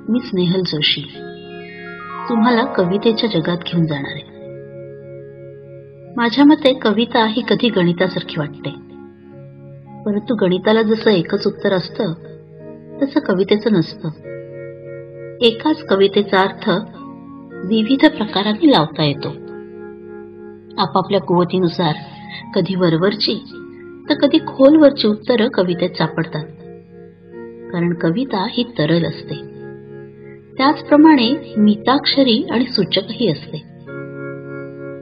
मी स्नेहल जोशी तुम्हाला कवितेच्या जगात घेऊन जाणार आहे. माझ्या मते कविता ही कधी गणितासारखी वाटते, परंतु गणिताला जसं एकच उत्तर असतं तसं कवितेचं नसतं. एकाच कवितेचा अर्थ विविध प्रकारांनी लावता येतो. आपापल्या कुवतीनुसार कधी वरवरची तर कधी खोलवरची उत्तरं कवितेत सापडतात, कारण कविता ही तरल असते. त्याचप्रमाणे मिताक्षरी आणि सूचकही असते.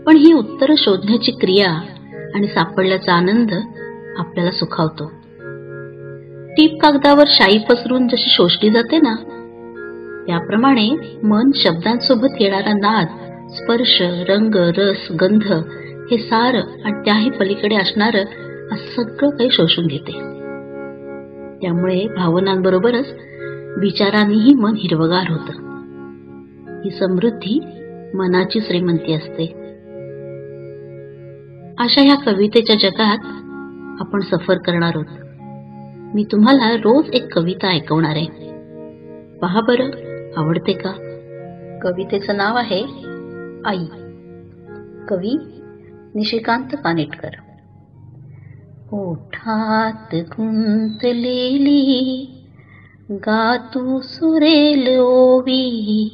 पण ही उत्तरं शोधण्याची क्रिया आणि सापडल्याचा आनंद आपल्याला सुखावतो. टीप कागदावर शाई पसरून जशी शोषली जाते ना, त्याप्रमाणे मन शब्दांसोबत येणारा नाद, स्पर्श, रंग, रस, गंध हे सारं आणि त्याही पलीकडे असणारं असं सगळं काही शोषून घेते. त्यामुळे भावनांबरोबरच विचारांनीही मन हिरवगार होतं. ही समृद्धी मनाची श्रीमंती असते. अशा ह्या कवितेच्या जगात आपण सफर करणार आहोत. मी तुम्हाला रोज एक कविता ऐकवणार आहे. पहा बरं, आवडते का? कवितेचं नाव आहे आई. कवी निशिकांत कानेटकर. ओठात गुंतलेली गातू सुरेल ओवी,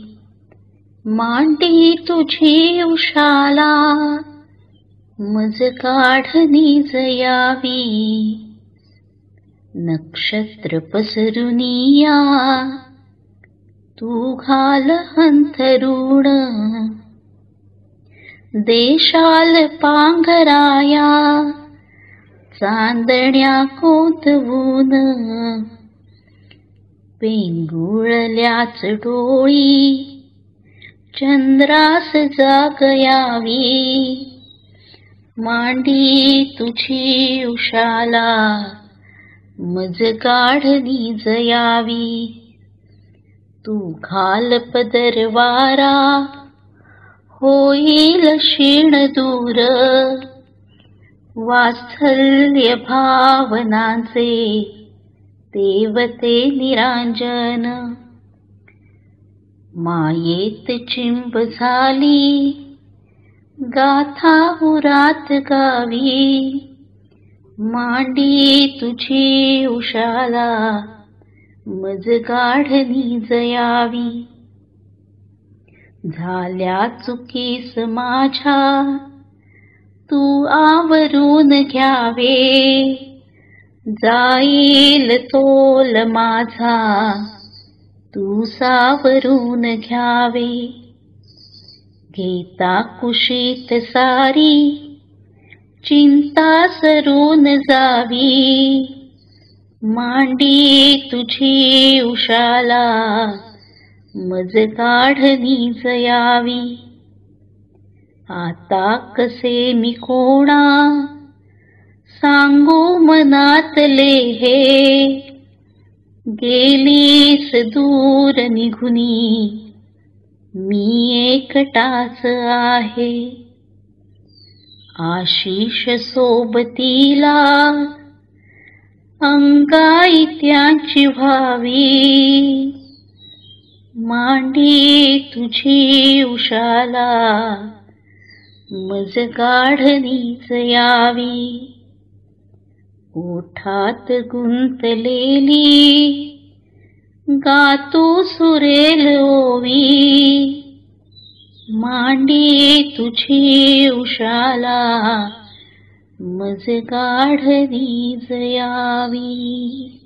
मांडी तुझी उशाला मज काढणी जयावी. नक्षत्र पसरुनिया तू घाल अंथरुण, देशाल पांघराया चांदण्या कोंतवून. पेंगुळल्याच डोळी चंद्रास जागयावी, मांडी तुझी उशाला मज काढणी जयावी. तू घाल पदरवारा होईल क्षीण दूर, वात्सल्य भावनांचे देवते निरांजन. मायेत चिंब झाली गाथा उरात गावी, मांडी तुझी उशाला मज काढणी जयावी. झाल्या चुकीस माझ्या तू आवरून घ्यावे, जाईल तोल माझा तू सावरून घ्यावे. घेता कुशीत सारी चिंता सरून जावी, मांडी तुझी उशाला मज काढणी जयावी. आता कसे मी कोणा सांगू मनातले हे, गेलीस दूर निघुनी मी एकटाच आहे. आशिष सोबतीला अंगाई त्यांची व्हावी, मांडी तुझी उशाला मज काढणी जयावी. ओठात गुंतलेली गातू सुरेल ओवी, मांडी तुझी उशाला मज काढणी जयावी.